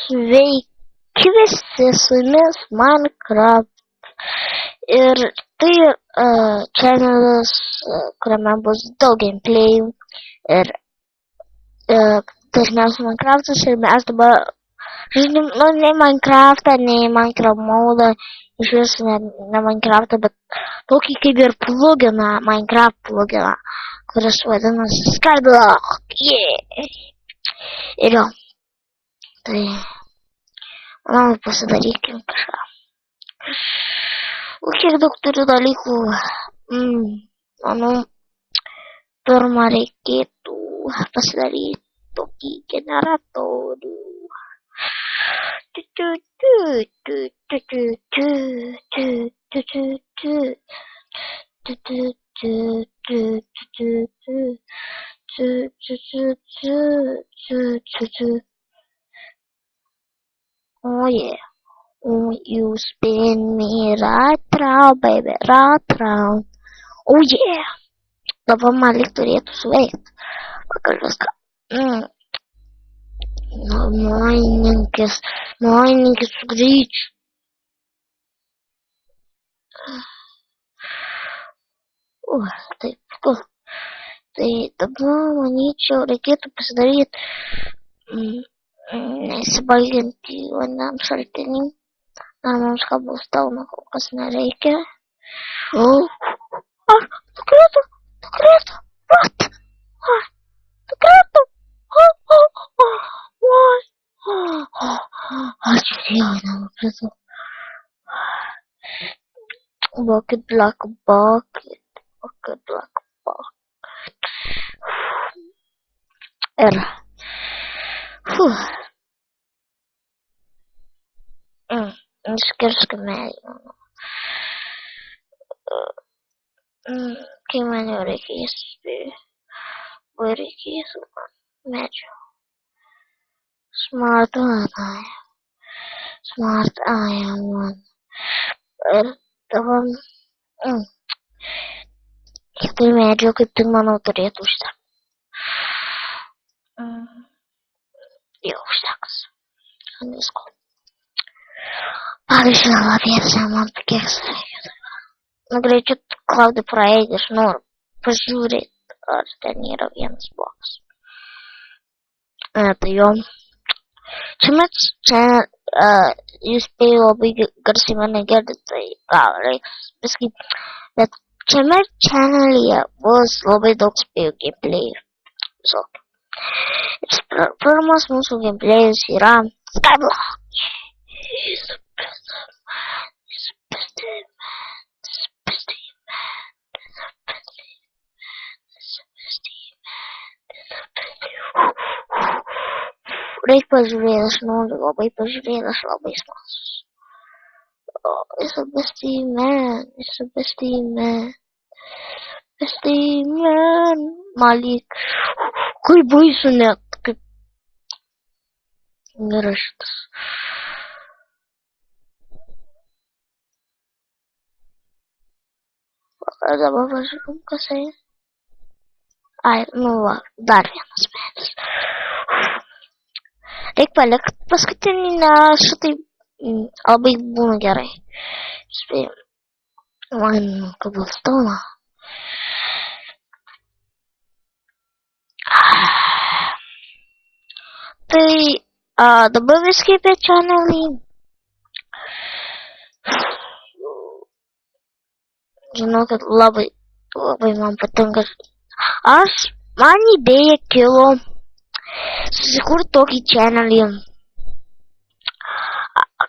Sveiki visi, su jumis Minecraft. Ir tai channel, kuriame bus daug gameplayų ir dažniausiai Minecraftas. Ir mes dabar žaidžiam, ne Minecraftą, ne Minecraft modą, iš vis ne Minecraftą, bet tokį kaip ir pluginą, Minecraft pluginą, kuris vadinasi Skyblock. Ir jo, tai manau, pasidarykim kažką. Kiek daug turiu dalykų. Manau, pirmą reikėtų pasidaryti tokį generatorių. Oh yeah. You spin me right round, baby, right round. Oh yeah. Dabar man lyg turėtų suveikti. Vakar viską. Nuomininkis sugrįžt. Taip, kur. Tai dabar, manyčiau, reikėtų pasidaryti nesibaigiantį vandens šaltinį. Ar mums kabustauno kol kas nereikia. Nukrito! What? Nukrito! Ačiū Dievui, nenukrito. Bucket. Ir iškirskime jų. Kai man jau reikės medžio. Smart iron. Ir dabar tai medžio kaip tik manau turėtų užtekti. Jau užteks. Visko. Pavyzdžiui, lapėse man kiek reikia. Norėčiau Klaudį praeiti, aš noriu pažiūrėti, ar ten yra vienas blokas. Tai jo. Čia jūs spėjau labai garsiai mane girdit, tai gal reiks viskį. Bet šiame channelyje bus labai daug spėjų gameplayų. Visokių. Pirmas mūsų gameplayus yra Skyblock. He's the best man. Reik pažiūrėti, aš noriu labai pažiūrėti, aš labai smalsus. He's the bestie man. Malik. Kaip baisu net, kaip gerai šitas. Dabar važiuom, kas eina. Dar vienas medis. Reik palikti paskutinį, nes šitai labai būna gerai. Spėjau. Man kabulstauną. Tai dabar viskai apie channelį. Žinau, kad labai man patinka. Man idėja kilo susikurti tokį channelį,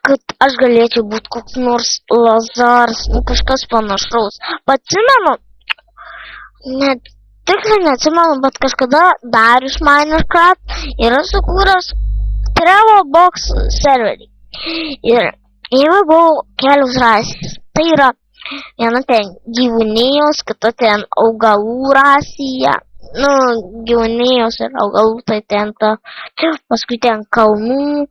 kad aš galėčiau būti koks nors Lazaras, kažkas panašaus. Atsimenu, tiksliai neatsimenu, bet kažkada Darius Minecraft yra sukūręs Trevor Box serverį. Ir jame buvo kelios rasės. Tai yra viena ten gyvūnijos, kita ten augalų rasėje. Gyvūnijos ir augalų, tai ten paskui ten kalnų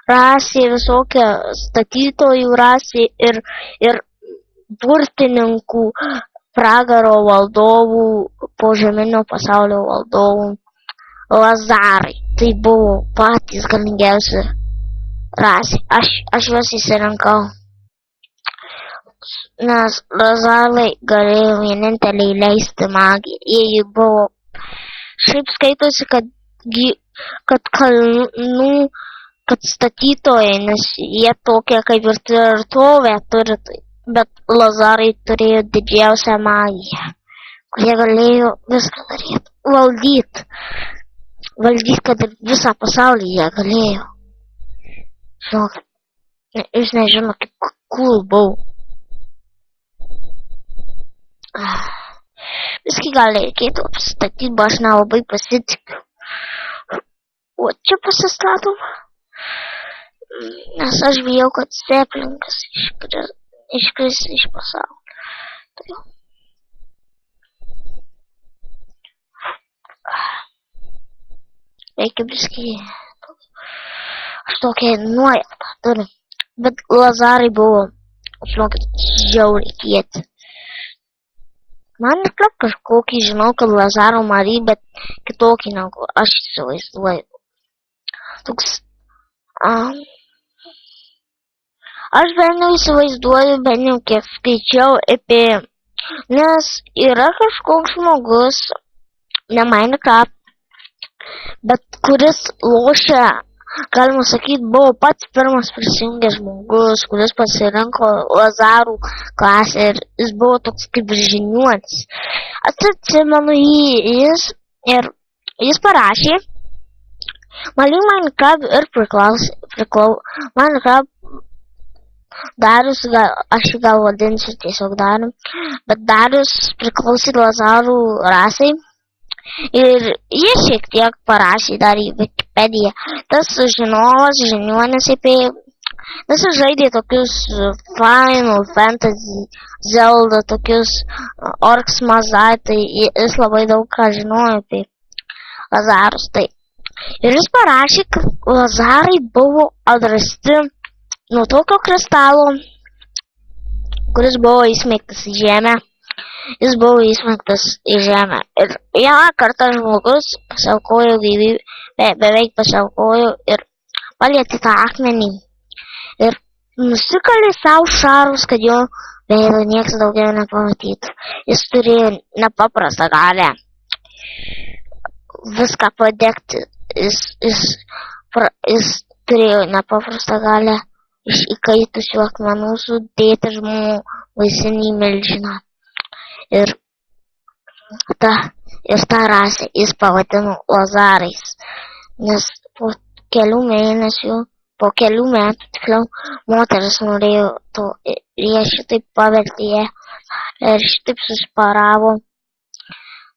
rasė, visokia statytojų rasė ir burtininkų, pragaro valdovų, požeminio pasaulio valdovų Lazarai. Tai buvo patys galingiausi rasė. Aš juos įsirinkau, nes lazarai galėjo vieninteliai leisti magiją. Jie buvo, šiaip skaitosi, kad kalnų, kad statytojai, nes jie tokie kaip ir tvirtovę turi, bet lazarai turėjo didžiausią magiją, kurie galėjo viską daryti, valdyti, kad ir visą pasaulį jie galėjo. Žinok, jūs nežino, kaip cool buvau. Viskai gal reikėtų apstatyti, bet aš nelabai pasitikiu. O čia pasistatau, nes aš bijau, kad Zeplingas iškris iš pasaulio. Tai jau. Reikia viskai. Aš tokią nuojautą turiu. Bet lazarai buvo, žinokit, žiauriai kieti. Man nekap kažkokį, žinau, kad lazaro Marija, bet kitokį negu aš įsivaizduoju. Toks, aš bent jau įsivaizduoju, bent jau kiek skaičiau apie, nes yra kažkoks žmogus, ne Minecraft, bet kuris lošia, galima sakyti, buvo pats pirmas prisijungęs žmogus, kuris pasirinko lazarų klasę ir jis buvo toks kaip žiniuonis. Atsimenu jis parašė, Minecraft ir Minecraft Darius, aš jį gal vadinsiu tiesiog Darium, bet Darius priklausė lazarų rasai. Ir jis šiek tiek parašė dar į Wikipediją. Tas žinovas, žiniuonis apie... Nes jis žaidė tokius Final Fantasy, Zelda, tokius Orcs Mazai, tai jis labai daug ką žinojo apie lazarus. Tai. Ir jis parašė, kad lazarai buvo atrasti nuo tokio kristalo, kuris buvo įsmeigtas į žemę. Jis buvo įsmeigtas į žemę. Ir vieną kartą žmogus pasiaukojo gyvybę, beveik pasiaukojo ir palietė tą akmenį. Ir nusikalė savo šarus, kad jo veido niekas daugiau nepamatytų. Jis turėjo nepaprastą galę viską padegti. Jis turėjo nepaprastą galę iš įkaitusių akmenų sudėti žmonių vaisinį milžiną. Ir tą rasę jis pavadino lazarais, nes po kelių metų tikliau moteris norėjo to ir jie šitaip pavertė ją ir šitaip susiparavo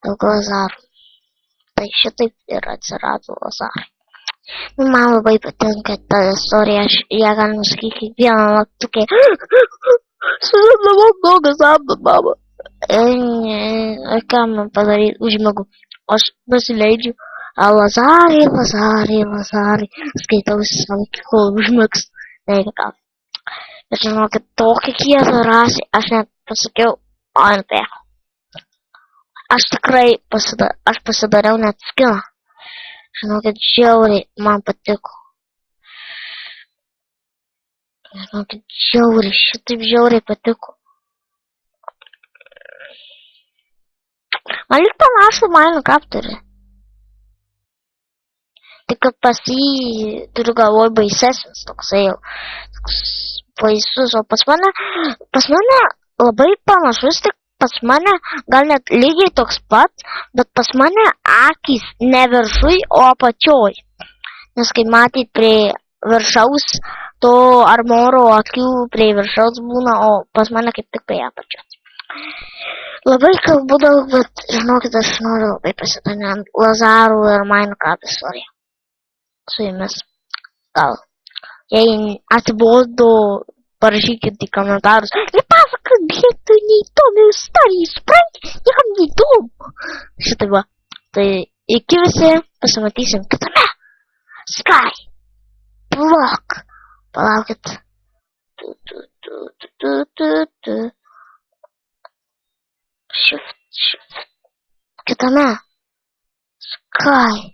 daug lazarų. Tai šitaip ir atsirado lazarai. Man labai patinka ta istorija, aš ją galiu sakyti kiekvieną naktukę. Sužinau daug sapnų, mama. Ką man padaryti, užmiegu. Aš pasileidžiu, lazarai, skaitausi savo iki kol užmigs. Neįką. Ir žinokit, tokia kieta rasė, aš net pasakiau, ONP. Aš tikrai pasidariau net skiną. Žinokit, žiauriai man patiko. Žinokit, šitaip žiauriai patiko. Man lyg panašu Minecraft turi. Tik kad pas jį turiu galvoj baisesnis toksai jau. Toks baisus, o pas mane labai panašus, tik pas mane gal net lygiai toks pat, bet pas mane akys ne viršui, o apačioj. Nes kaip matyt, prie viršaus to armoro akių prie viršaus būna, o pas mane kaip tik prie apačios. Labai kalbu daug, bet žinokit, aš noriu labai pasidalinti lazarų ir Minecraft istoriją su jumis. Gal, jei atsibodo, parašykit į komentarus. Nepasakok, tu neįdomi istorija, supranti, niekam neįdomu. Šitai va. Tai iki visi pasimatysim kitame Sky Block. Palaukit. Shift. Kitame Sky